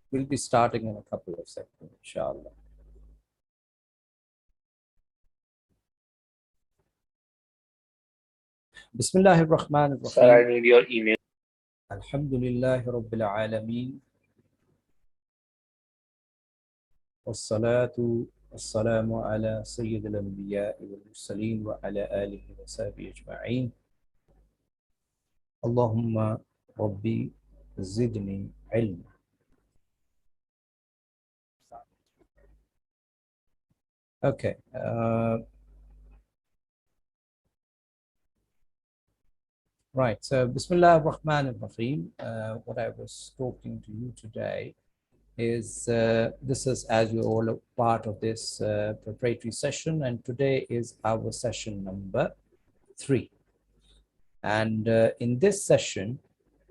We'll be starting in a couple of seconds, inshallah. Bismillahir Rahmanir Sir, I Rahim. need your email. Alhamdulillahi Rabbil Alameen. Wassalatu wassalamu ala Sayyidil Anbiya wal Mursaleen wa ala alihi wa sahbihi ajma'een. Allahumma Rabbi zidni ilm. Okay. Right. So, Bismillah ar-Rahman ar-Rahim. What I was talking to you today is this is, as you're all a part of this preparatory session, and today is our session number 3. And in this session,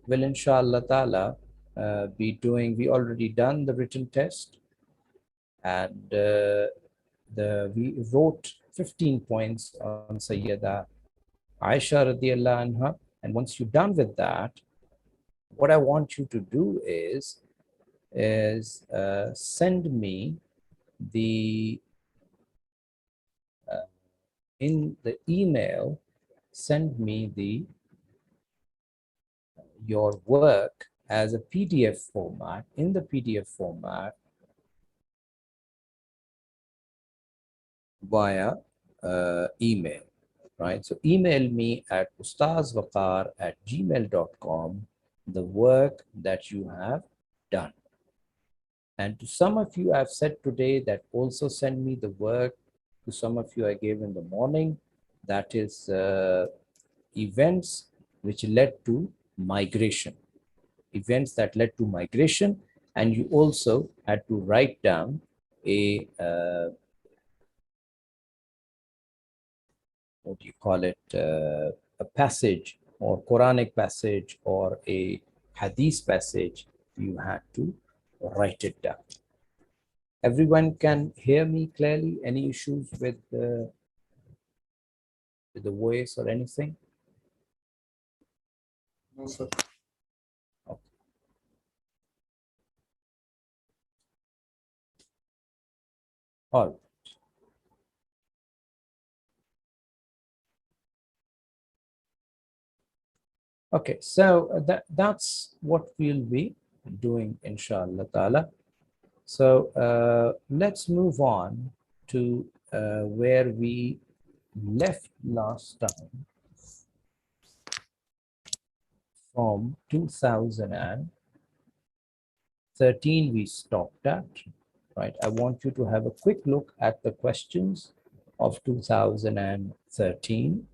we'll inshallah ta'ala be doing, we already done the written test, and we wrote 15 points on Sayyida Aisha radiallahu anha. And once you're done with that, what I want you to do is send me the in the email, send me your work as a PDF format, in the PDF format via email, right? So email me at ustazwaqar@gmail.com the work that you have done. And to some of you, I've said today that also send me the work. To some of you, I gave in the morning. That is events which led to migration. Events that led to migration. And you also had to write down a, what do you call it, a passage or Quranic passage or a hadith passage. You had to write it down. Everyone can hear me clearly? Any issues with the voice or anything? No, sir. Okay. All right. Okay, so that's what we'll be doing, inshallah ta'ala. So let's move on to where we left last time, from 2013 we stopped at, right? I want you to have a quick look at the questions of 2013.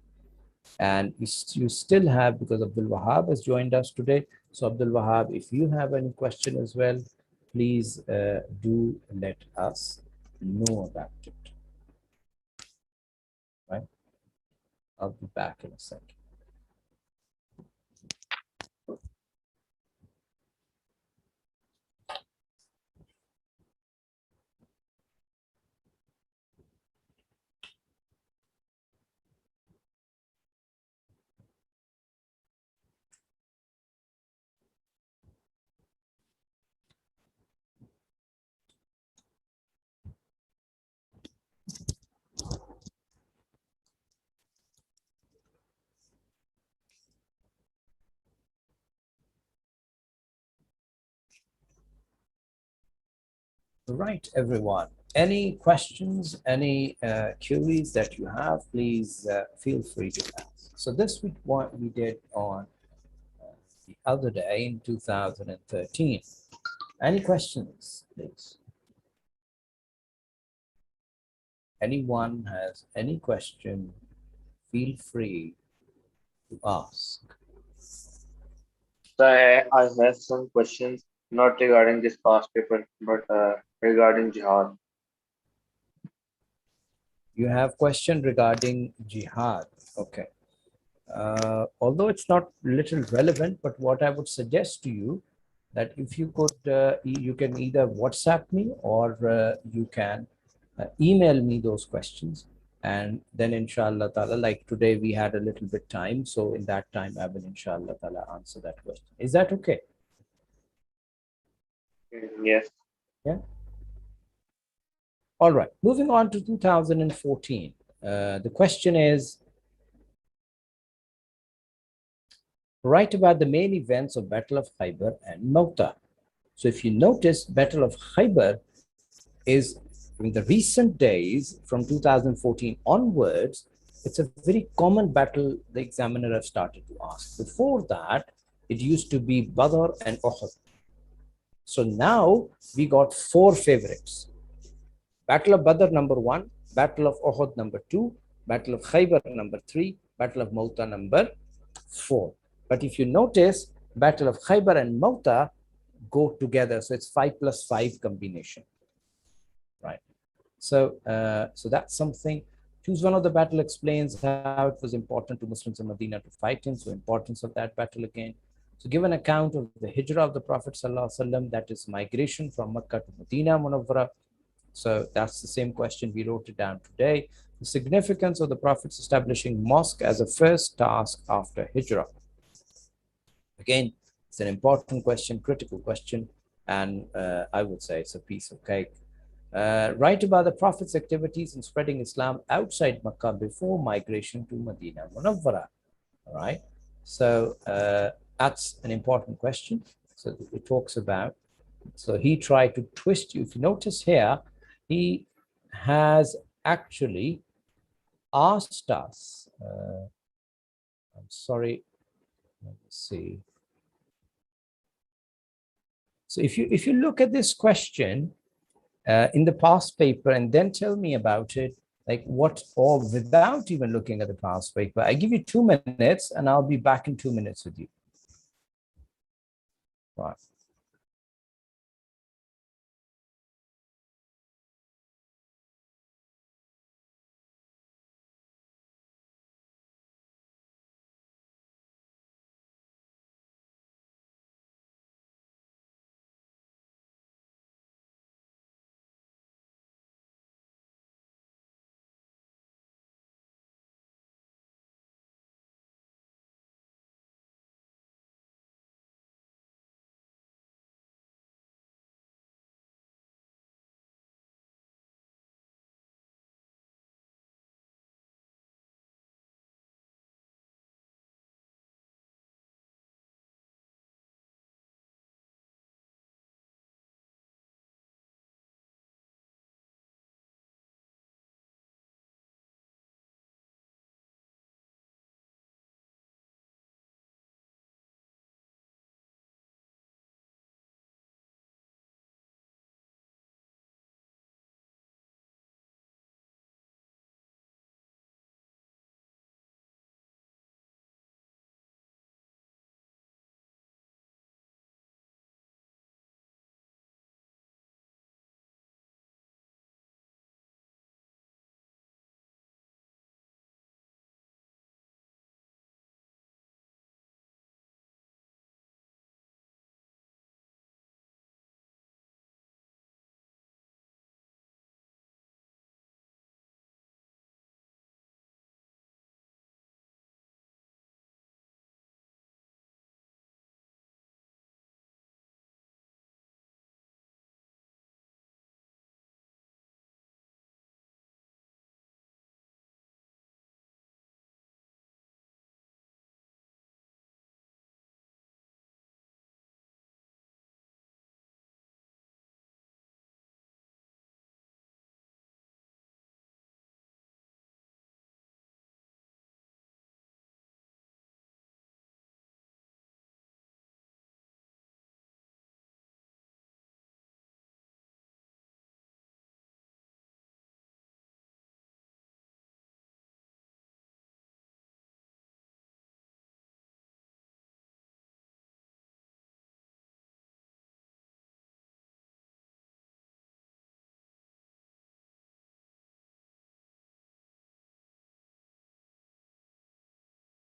And you still have, because Abdul Wahab has joined us today. So Abdul Wahab, if you have any question as well, please do let us know about it. Right? I'll be back in a second. Right, everyone. Any questions, any queries that you have, please feel free to ask. So this week, what we did on the other day in 2013. Any questions, please? Anyone has any question, feel free to ask. So I have some questions, not regarding this past paper, but regarding jihad. You have question regarding jihad. Okay. Although it's not little relevant, but what I would suggest to you, that if you could, you can either WhatsApp me or you can email me those questions. And then inshallah ta'ala, like today we had a little bit time. So in that time, I will inshallah ta'ala answer that question. Is that okay? Yes. Yeah. All right. Moving on to 2014. The question is, write about the main events of Battle of Khyber and Mauta. So if you notice, Battle of Khyber is in the recent days from 2014 onwards. It's a very common battle the examiner have started to ask. Before that, it used to be Badr and Uhud. So now we got four favorites. Battle of Badr number one, Battle of Uhud number two, Battle of Khaybar number three, Battle of Mauta number four. But if you notice, Battle of Khaybar and Mauta go together. So it's 5+5 combination, right? So that's something. Choose one of the battle, explains how it was important to Muslims in Medina to fight in. So importance of that battle again. So give an account of the hijrah of the Prophet ﷺ, that is migration from Makkah to Medina Munawwara. So that's the same question. We wrote it down today. The significance of the Prophet's establishing mosque as a first task after hijrah. Again, it's an important question, critical question, and I would say it's a piece of cake. Write about the Prophet's activities in spreading Islam outside Makkah before migration to Medina Munawwara. All right. So that's an important question. So it talks about, so he tried to twist you. If you notice here, he has actually asked us, I'm sorry, let me see. So if you look at this question, in the past paper and then tell me about it, like what, or without even looking at the past paper. I give you 2 minutes and I'll be back in 2 minutes with you. Right.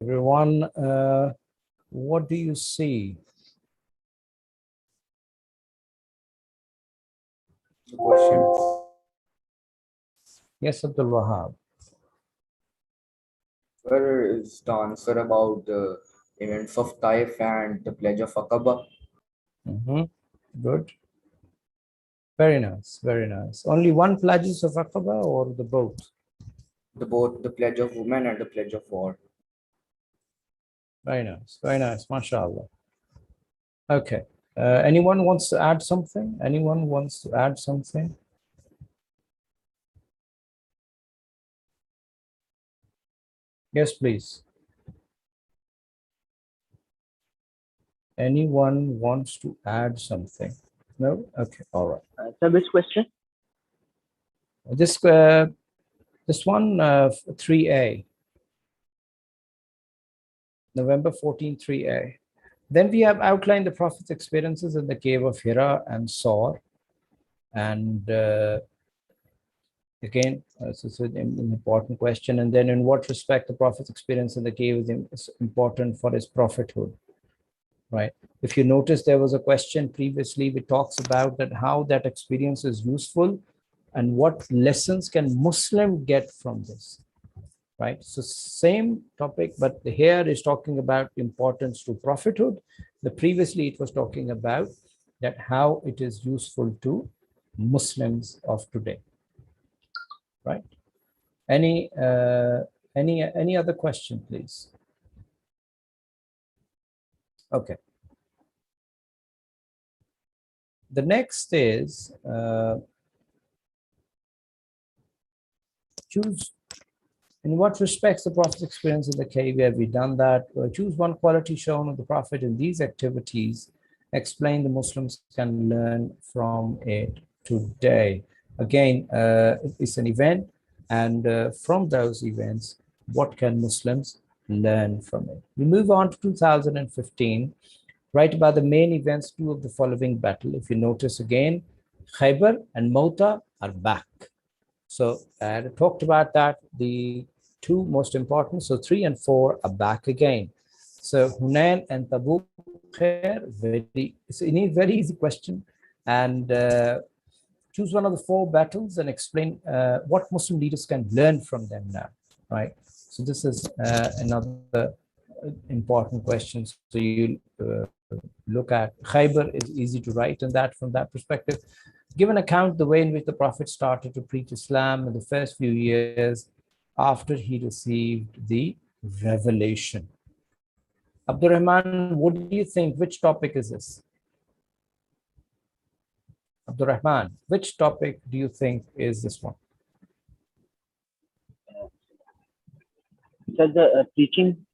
Everyone, what do you see? Questions. Yes, Abdul Wahab. Where is the answer about the events of Taif and the Pledge of Aqaba? Good. Very nice, very nice. Only one pledges of Aqaba or the both? The both the pledge of women and the pledge of war. Very nice, mashallah. Okay. Anyone wants to add something? Anyone wants to add something? Yes, please. Anyone wants to add something? No? Okay, all right. So which question? This one, 3A. November 14, 3A. Then we have outlined the Prophet's experiences in the cave of Hira and Saur. And again, this is an important question. And then in what respect the Prophet's experience in the cave is important for his prophethood, right? If you notice, there was a question previously which talks about that how that experience is useful and what lessons can Muslim get from this, right? So same topic, but here is talking about importance to prophethood. The previously it was talking about that how it is useful to Muslims of today, right? Any other question, please? Okay. The next is choose in what respects the Prophet's experience in the cave. Have we done that? Choose one quality shown of the Prophet in these activities. Explain the Muslims can learn from it today. Again, it's an event, and from those events, what can Muslims learn from it? We move on to 2015. Write about the main events, two of the following battle. If you notice again, Khaybar and Mota are back. So I talked about that, the two most important. So 3 and 4 are back again. So Hunain and Tabuk, it's a very easy question. And choose one of the 4 battles and explain what Muslim leaders can learn from them now, right? So this is another important question. So you look at Khaybar is easy to write in that from that perspective. Give an account the way in which the Prophet started to preach Islam in the first few years after he received the revelation. Abdul Rahman, what do you think? Which topic is this? Abdul Rahman, which topic do you think is this one? So the preaching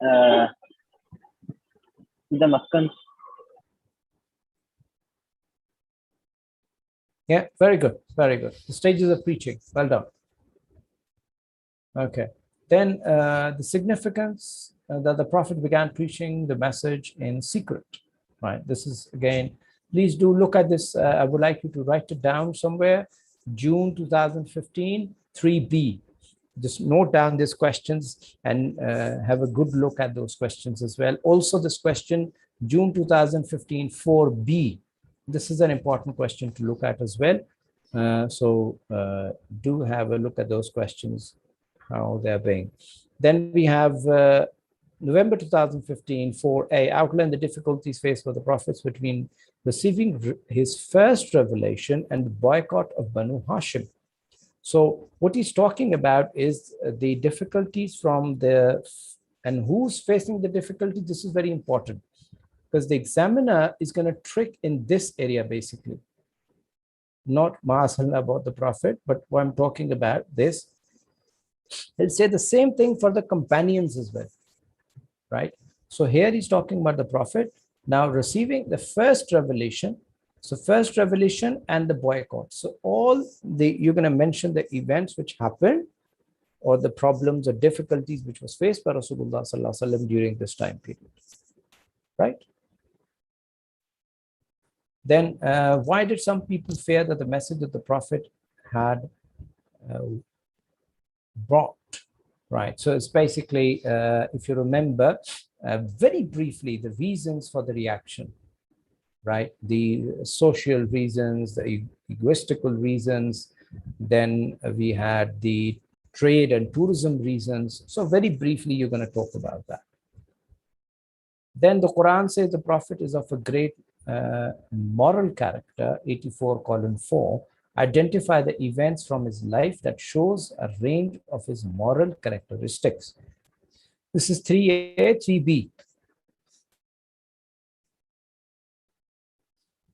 to the Makkans. Yeah, very good, very good. The stages of preaching, well done. Okay, then the significance that the Prophet began preaching the message in secret, right? This is again, please do look at this. I would like you to write it down somewhere. June 2015, 3B. Just note down these questions and have a good look at those questions as well. Also this question, June 2015, 4B. This is an important question to look at as well. So do have a look at those questions, how they're being. Then we have November 2015, 4A, outline the difficulties faced by the prophets between receiving his first revelation and the boycott of Banu Hashim. So what he's talking about is the difficulties from and who's facing the difficulty. This is very important because the examiner is going to trick in this area basically. Not ma'asala about the Prophet, but what I'm talking about this. He'll say the same thing for the companions as well, right? So here he's talking about the Prophet now receiving the first revelation. So first revelation and the boycott. So you're going to mention the events which happened or the problems or difficulties which was faced by Rasulullah Sallallahu Alaihi Wasallam during this time period, right? Then why did some people fear that the message that the Prophet had brought, right? So it's basically, if you remember, very briefly, the reasons for the reaction, right? The social reasons, the egoistical reasons, then we had the trade and tourism reasons. So very briefly, you're going to talk about that. Then the Quran says the Prophet is of a great moral character, 84 colon 4, identify the events from his life that shows a range of his moral characteristics. This is 3A, 3B.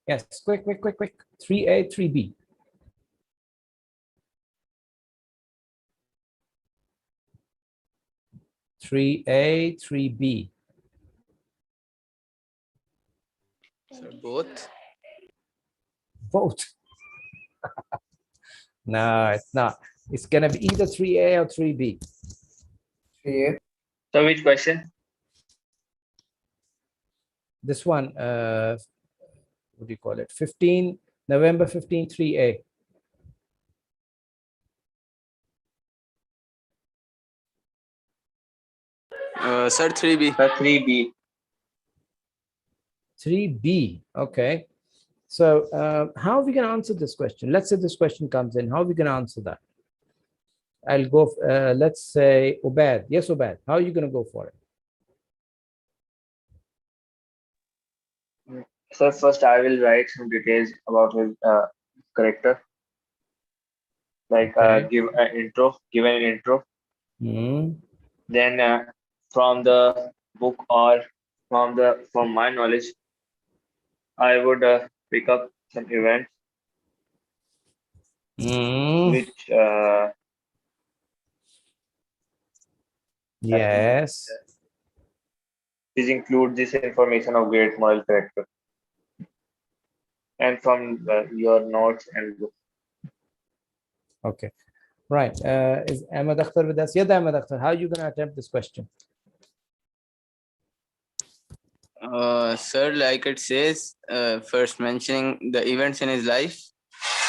Yes, quick. 3A, 3B. Three A, 3B. So both. Both. No, it's not. It's gonna be either 3A or 3B. 3A. So which question? This one, what do you call it? 15, November 15, 3A. Sir, 3B. The 3B. 3B, okay. So how are we gonna answer this question? Let's say this question comes in, how are we gonna answer that? I'll go, let's say Ubaid. Yes, Ubaid, how are you gonna go for it? So first I will write some details about his character. Like Okay. give an intro. Hmm. Then from the book or from my knowledge, I would pick up some events which Yes. which include this information of great moral character. And from your notes and book. Okay. Right. Is Ahmed Akhtar with us? Yes, Ahmed Akhtar, how are you gonna attempt this question? Sir, like it says, first mentioning the events in his life,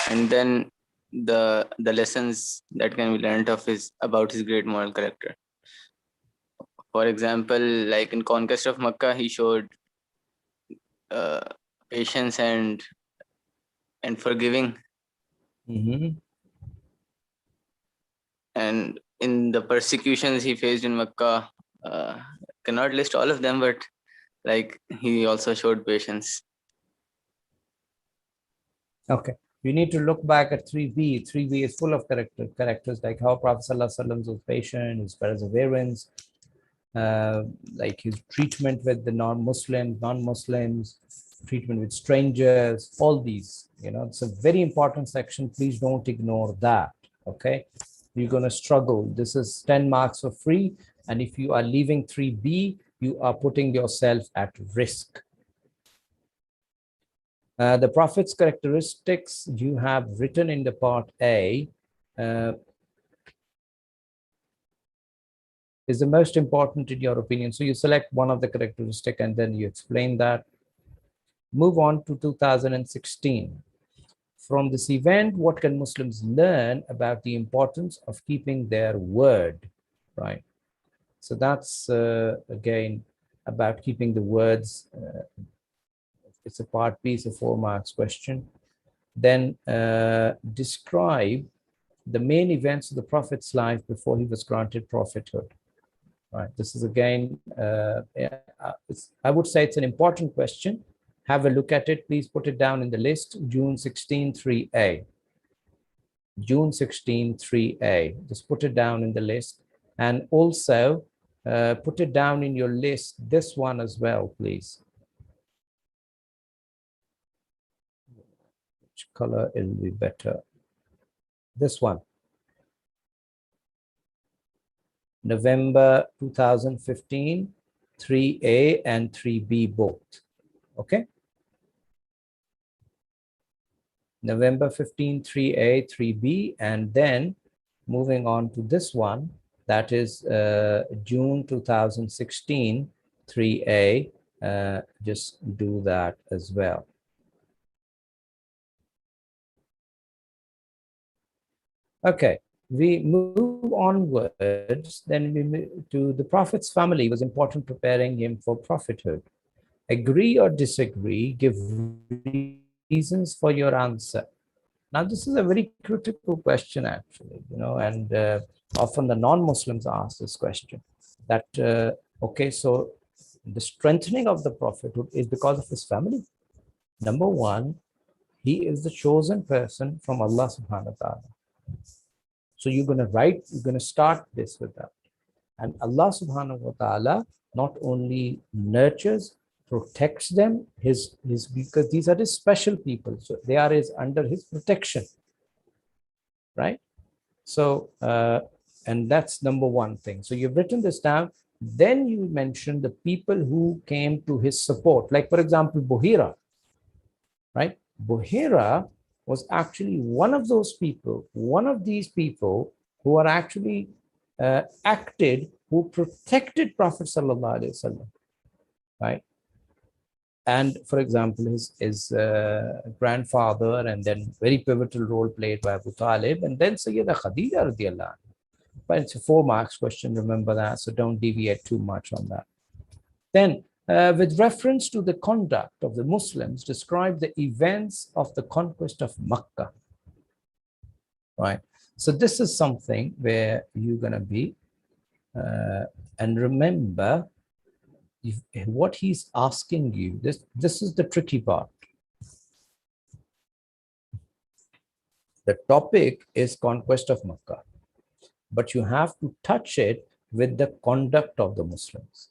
and then the lessons that can be learned of his about his great moral character. For example, like in Conquest of Makkah, he showed uh, patience and forgiving, Mm-hmm. and in the persecutions he faced in Makkah, cannot list all of them, but like he also showed patience. Okay. You need to look back at 3B. 3B is full of characters like how Prophet ﷺ was patient, his perseverance, like his treatment with the non-Muslims, treatment with strangers, all these, it's a very important section. Please don't ignore that. Okay. You're going to struggle. This is 10 marks for free. And if you are leaving 3B, you are putting yourself at risk. The Prophet's characteristics you have written in the part A is the most important in your opinion. So you select one of the characteristic and then you explain that. Move on to 2016. From this event, what can Muslims learn about the importance of keeping their word, right? So that's, again, about keeping the words. It's a part B, it's a 4 marks question. Then describe the main events of the Prophet's life before he was granted prophethood. Right. This is again, I would say it's an important question. Have a look at it. Please put it down in the list. June 16, 3A. June 16, 3A. Just put it down in the list. And also put it down in your list, this one as well, please. Which color will be better? This one. November 2015, 3A and 3B both. Okay. November 15, 3A, 3B, and then moving on to this one, that is June 2016, 3A. Just do that as well. Okay, we move onwards, then we move to the Prophet's family was important preparing him for prophethood. Agree or disagree, give reasons for your answer. Now, this is a very critical question, actually, and often the non-Muslims ask this question that, okay, so the strengthening of the prophethood is because of his family. Number one, he is the chosen person from Allah subhanahu wa ta'ala. So you're going to start this with that. And Allah subhanahu wa ta'ala not only nurtures, protects them, because these are his special people. So they are under his protection, right? So, and that's number one thing. So you've written this down. Then you mentioned the people who came to his support. Like, for example, Buhira, right? Buhira was actually one of those people, one of these people who are actually who protected Prophet Sallallahu Alaihi Wasallam, right? And for example, his grandfather, and then very pivotal role played by Abu Talib, and then Sayyida Khadija radiallahu anha. But it's a 4 marks question, remember that, so don't deviate too much on that. Then, with reference to the conduct of the Muslims, describe the events of the conquest of Makkah, right? So this is something where you're going to be, and remember, what he's asking you, this is the tricky part. The topic is conquest of Makkah, but you have to touch it with the conduct of the Muslims,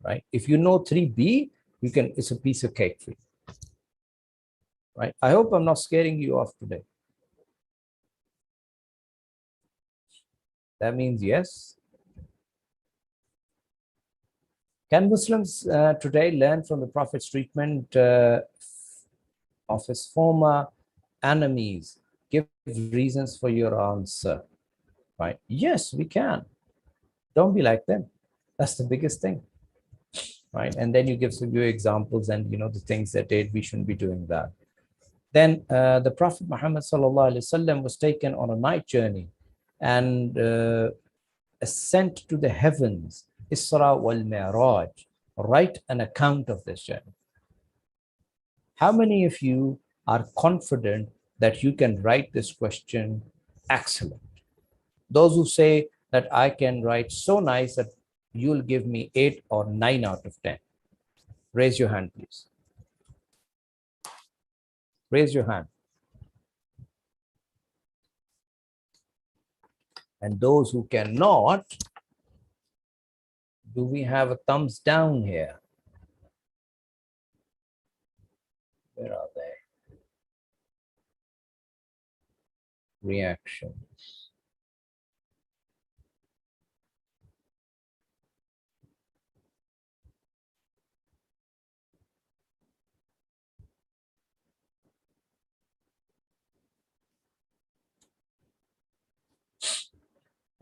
right? If you know 3B, it's a piece of cake for you, right? I hope I'm not scaring you off today. That means yes. Can Muslims today learn from the Prophet's treatment of his former enemies? Give reasons for your answer, right? Yes, we can. Don't be like them. That's the biggest thing, right? And then you give some examples and, the things that we shouldn't be doing that. Then the Prophet Muhammad sallallahu alaihi wasallam was taken on a night journey and ascent to the heavens, Isra wal Mi'raj. Write an account of this journey. How many of you are confident that you can write this question excellent? Those who say that I can write so nice that you'll give me 8 or 9 out of 10. Raise your hand, please. Raise your hand. And those who cannot, do we have a thumbs down here? Where are they? Reactions.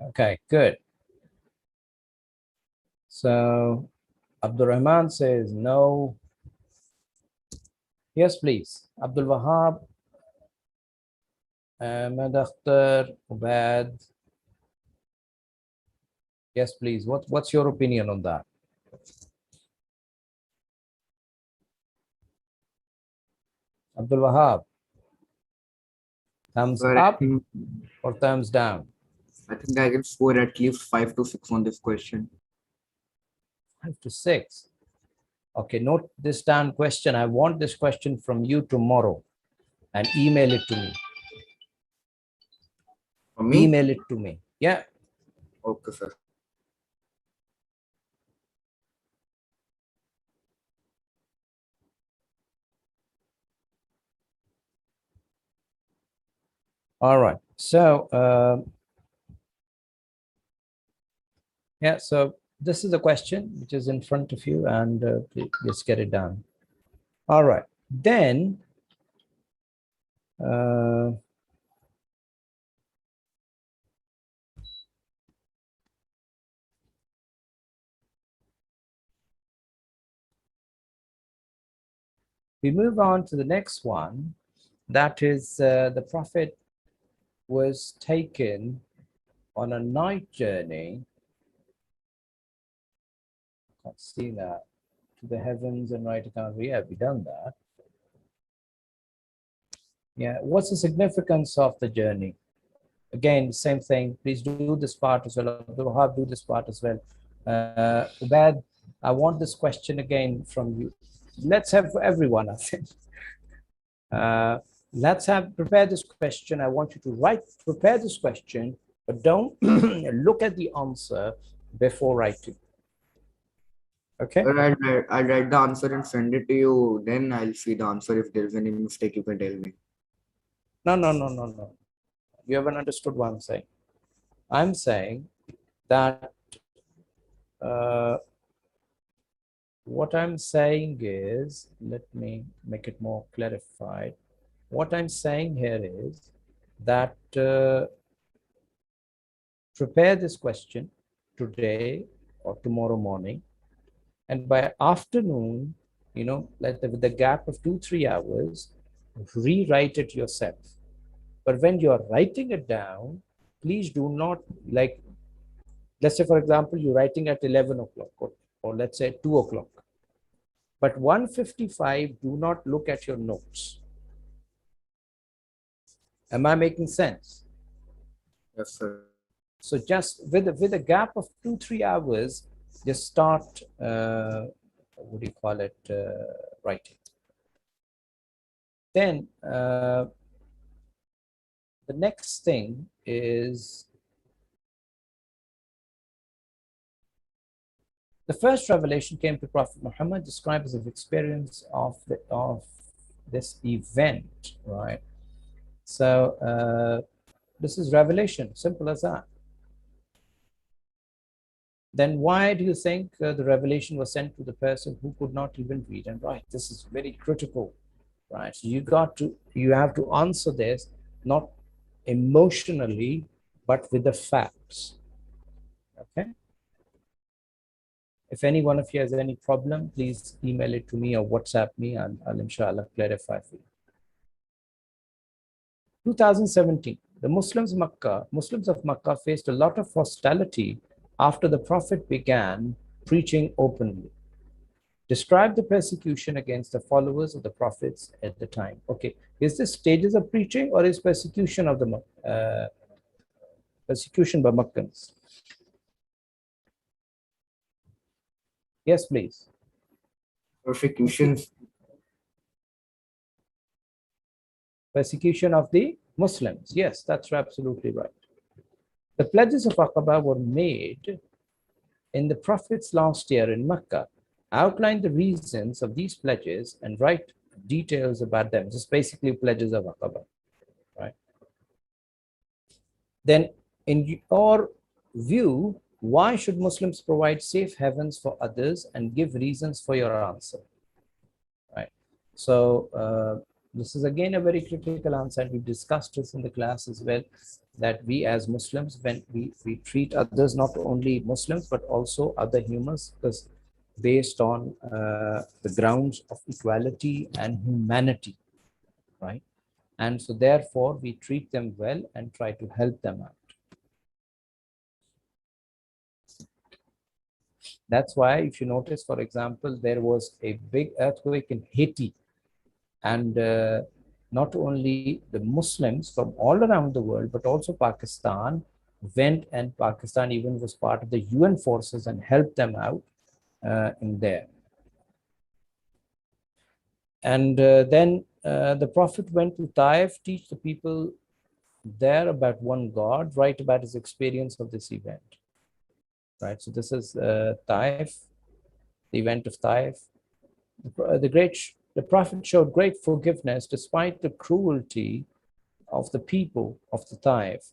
Okay, good. So Abdul Rahman says no. Yes, please. Abdul Wahab, Madakhtar, Ubad. Yes, please. What's your opinion on that? Abdul Wahab, thumbs up or thumbs down? I think I can score at least 5 to 6 on this question. 5 to 6. Okay, note this down question. I want this question from you tomorrow and email it to me. For me? Email it to me. Yeah. Okay, sir. All right. So, yeah, so this is the question which is in front of you, and please, let's get it done. All right. Then, we move on to the next one. That is, the Prophet was taken on a night journey. Can't see that. To the heavens and write account. Yeah, we done that. Yeah, what's the significance of the journey? Again, the same thing. Please do this part as well. Abdul Wahab, do this part as well. Ubad, I want this question again from you. Let's have for everyone, I think. Let's prepare this question. I want you to prepare this question, but don't look at the answer before writing. Okay? Sir, I'll write the answer and send it to you. Then I'll see the answer. If there's any mistake, you can tell me. No. You haven't understood what I'm saying. I'm saying that what I'm saying is, let me make it more clarified. What I'm saying here is that prepare this question today or tomorrow morning, and by afternoon, with the gap of 2-3 hours, rewrite it yourself. But when you're writing it down, please do not, like, let's say, for example, you're writing at 11 o'clock or let's say 2 o'clock. But 1:55, do not look at your notes. Am I making sense? Yes, sir. So just with a gap of 2-3 hours, just start, what do you call it, writing. Then the next thing is, the first revelation came to Prophet Muhammad, describes his experience of this event, right? So this is revelation, simple as that. Then why do you think the revelation was sent to the person who could not even read and write? This is very critical, right? So you have to answer this not emotionally, but with the facts. Okay. If any one of you has any problem, please email it to me or WhatsApp me, and I'll inshallah clarify for you. 2017, the Muslims of Makkah faced a lot of hostility after the Prophet began preaching openly. Describe the persecution against the followers of the prophets at the time. Okay, is this stages of preaching or is persecution of the persecution by Makkans? Yes, please. Persecutions. Persecution of the Muslims. Yes, that's absolutely right. The pledges of Aqaba were made in the Prophet's last year in Makkah. Outline the reasons of these pledges and write details about them. Just basically pledges of Aqaba, right? Then, in your view, why should Muslims provide safe havens for others and give reasons for your answer, right? So this is again a very critical answer, and we discussed this in the class as well, that we as Muslims, when we treat others, not only Muslims, but also other humans, because based on the grounds of equality and humanity, right? And so therefore we treat them well and try to help them out. That's why, if you notice, for example, there was a big earthquake in Haiti, and not only the Muslims from all around the world, but also Pakistan went, and Pakistan even was part of the UN forces and helped them out in there. And then the Prophet went to Taif, teach the people there about one God, write about his experience of this event. Right, so this is Taif, the event of Taif. The Prophet showed great forgiveness despite the cruelty of the people of the Taif.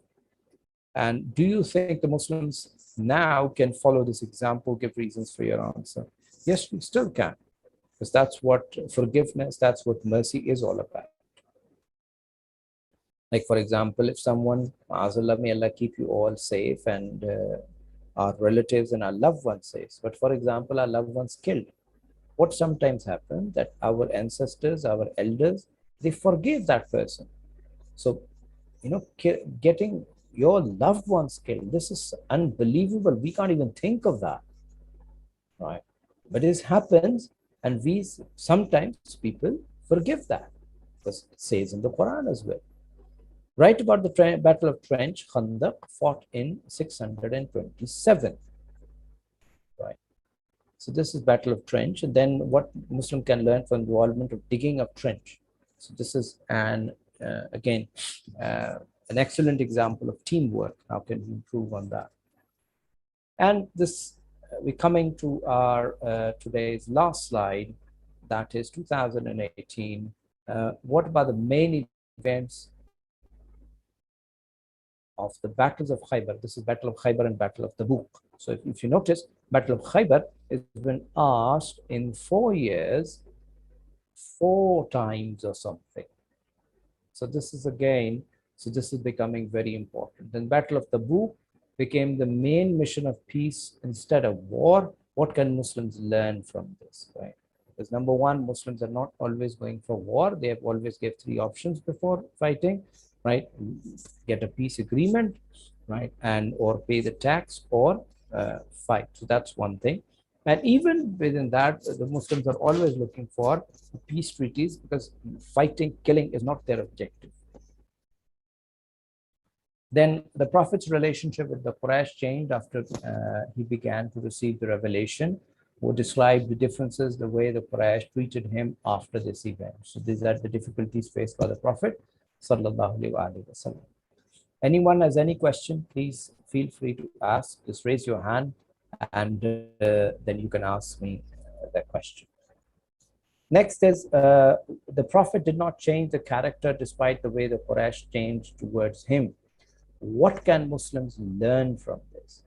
And do you think the Muslims now can follow this example? Give reasons for your answer. Yes, we still can, because that's what forgiveness, that's what mercy is all about. Like, for example, if someone, may Allah keep you all safe, and our relatives and our loved ones safe, but for example, our loved ones killed, what sometimes happens that our ancestors, our elders, they forgive that person. So, getting your loved ones killed, this is unbelievable. We can't even think of that, right? But it happens, and sometimes people forgive that, because it says in the Quran as well. Write about the Battle of Trench, Khandaq, fought in 627. Right. So this is Battle of Trench, and then what Muslim can learn from the involvement of digging of trench. So this is again an excellent example of teamwork. How can we improve on that? And this we're coming to our today's last slide, that is 2018. What about the main events of the battles of Khaybar? This is Battle of Khaybar and Battle of Tabuk. So if you notice, Battle of Khaybar has been asked in 4 years 4 times or something. So this is again, so this is becoming very important. Then Battle of Tabuk became the main mission of peace instead of war. What can Muslims learn from this, right? Because number one, Muslims are not always going for war. They have always gave 3 options before fighting, right? Get a peace agreement, right? And or pay the tax or fight. So that's one thing. And even within that, the Muslims are always looking for peace treaties because fighting, killing is not their objective. Then the Prophet's relationship with the Quraysh changed after he began to receive the revelation, who described the differences, the way the Quraysh treated him after this event. So these are the difficulties faced by the Prophet sallallahu alaihi wasallam. Anyone has any question, please feel free to ask. Just raise your hand and then you can ask me that question. Next is the Prophet did not change the character despite the way the Quraysh changed towards him. What can Muslims learn from this?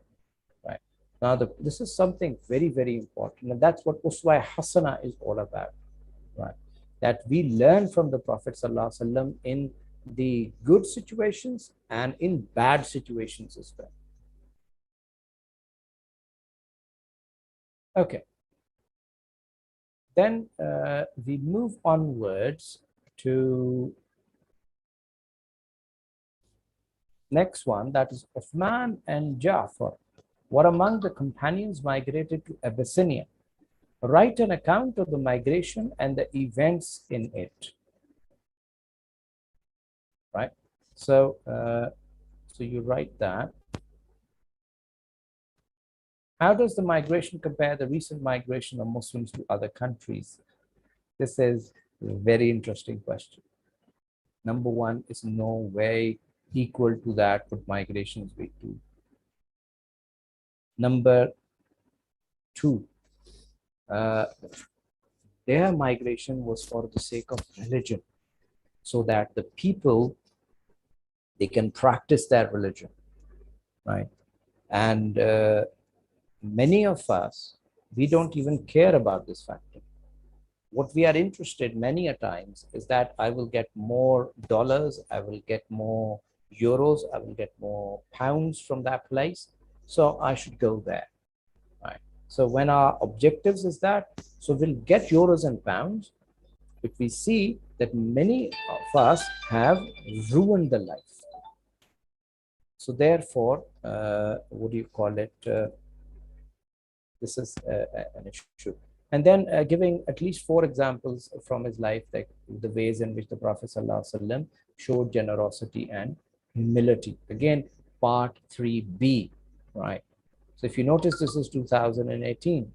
Right now, this is something very, very important, and that's what Uswa Hasana is all about. Right, that we learn from the Prophet ﷺ in the good situations and in bad situations as well. Okay. Then we move onwards to next one, that is Uthman and Ja'far were among the companions migrated to Abyssinia. Write an account of the migration and the events in it. Right? So, so you write that. How does the migration compare the recent migration of Muslims to other countries? This is a very interesting question. Number one, is no way equal to that what migrations we do. Number two, their migration was for the sake of religion, so that the people, they can practice their religion, right? And many of us, we don't even care about this factor. What we are interested many a times is that I will get more dollars, I will get more euros, I will get more pounds from that place, so I should go there, right? So when our objectives is that, so we'll get euros and pounds, but we see that many of us have ruined the life. So therefore, what do you call it? This is an issue. And then giving at least 4 examples from his life, like the ways in which the Prophet ﷺ showed generosity and humility. Again, part 3b, right? So if you notice, this is 2018.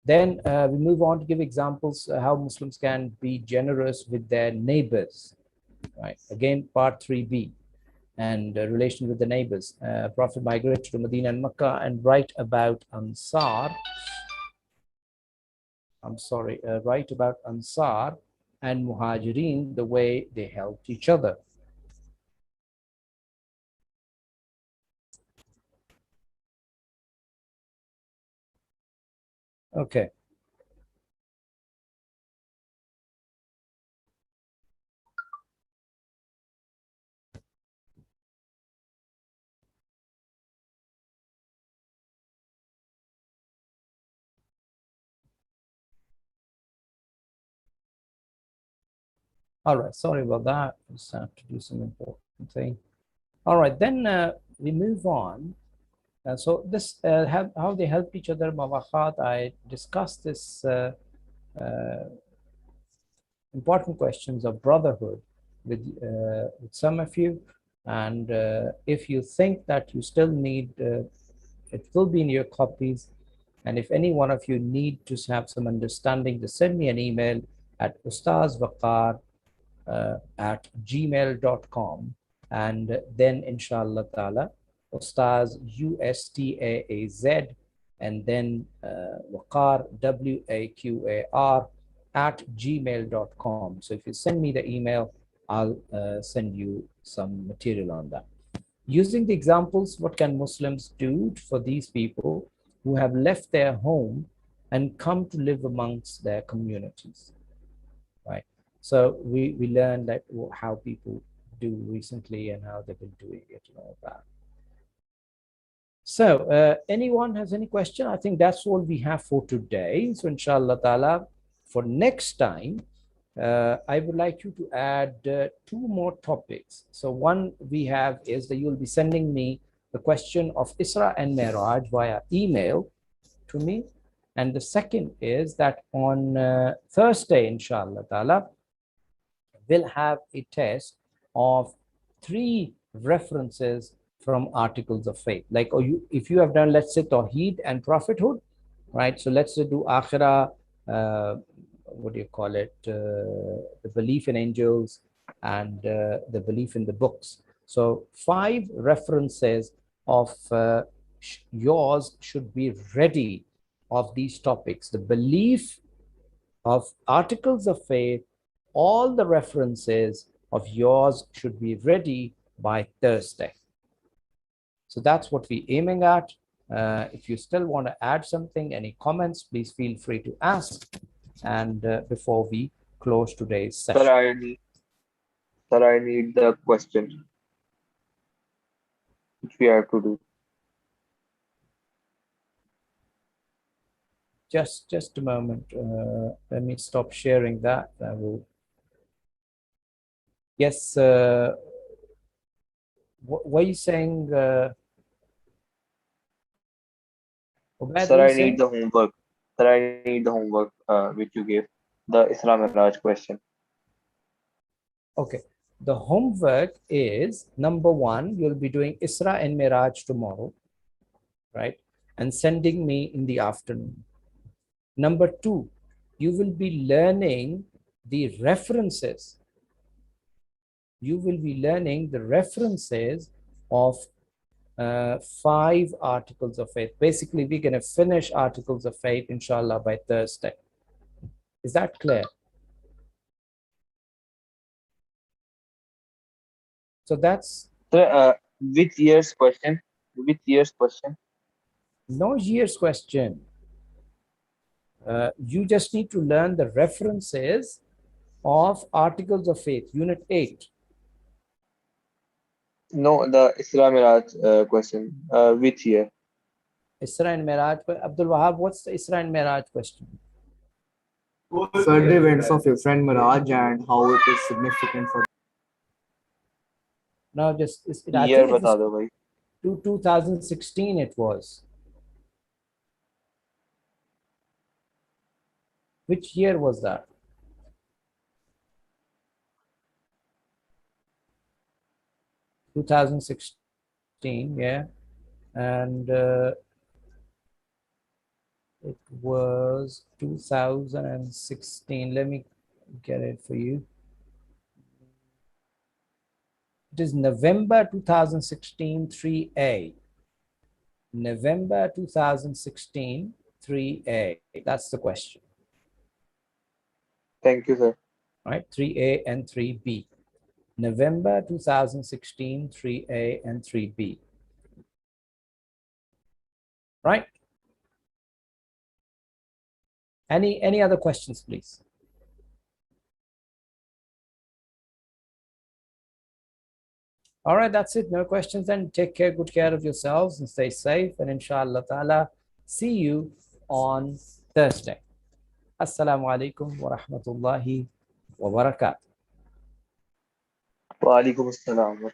Then we move on to give examples how Muslims can be generous with their neighbors, right? Again, part 3b, and relation with the neighbors. Prophet migrated to Madina and Makkah and write about Ansar. Write about Ansar and Muhajirin, the way they helped each other. Okay. All right, sorry about that. I just have to do some important thing. All right, then we move on. So this, how they help each other, Mawakhat, I discussed this important questions of brotherhood with some of you. And if you think that you still need, it will be in your copies. And if any one of you need to have some understanding, just send me an email at Ustaaz Waqar at gmail.com, and then inshallah ta'ala, Ustaaz, Ustaaz, and then Waqar, Waqar, at gmail.com. So if you send me the email, I'll send you some material on that. Using the examples, what can Muslims do for these people who have left their home and come to live amongst their communities, right? So we learned that how people do recently and how they've been doing it and all that. So anyone has any question? I think that's all we have for today. So inshallah ta'ala, for next time, I would like you to add two more topics. So one we have is that you'll be sending me the question of Isra and Miraj via email to me. And the second is that on Thursday, inshallah ta'ala, we'll have a test of 3 references from articles of faith. Like, if you have done, let's say, Tawheed and Prophethood, right? So let's say do Akhirah, what do you call it? The belief in angels and the belief in the books. So 5 references of yours should be ready of these topics. The belief of articles of faith, all the references of yours should be ready by Thursday. So that's what we're aiming at. If you still want to add something, any comments, please feel free to ask. And before we close today's session. Sir, I need the question which we have to do. Just a moment. Let me stop sharing that. I will. Yes. What are you saying? Sir, I need the homework. Sir, I need the homework which you gave. The Islam Miraj question. Okay. The homework is, number 1, you'll be doing Isra and Miraj tomorrow, right? And sending me in the afternoon. Number 2, you will be learning the references. You will be learning the references of 5 articles of faith. Basically, we're going to finish articles of faith, inshallah, by Thursday. Is that clear? So that's... Sir, which year's question? Which year's question? No year's question. You just need to learn the references of articles of faith, unit 8. No, the Islam Miraj question. Which year? Isra and Miraj. Abdul Wahab, what's the Isra and Miraj question? Sir, the events of Isra and Miraj and how it is significant for. No, just I Year think it bata was do bhai. 2016 it was. Which year was that? – 2016, yeah. And it was 2016. Let me get it for you. It is November 2016, 3A. November 2016, 3A. That's the question. Thank you, sir. Right, 3A and 3B. November 2016, 3A and 3B. Right? Any other questions, please? All right, that's it. No questions then. Take care, good care of yourselves and stay safe. And inshallah ta'ala, see you on Thursday. Assalamu alaikum wa rahmatullahi wa barakatuh. Wa alaikum assalam.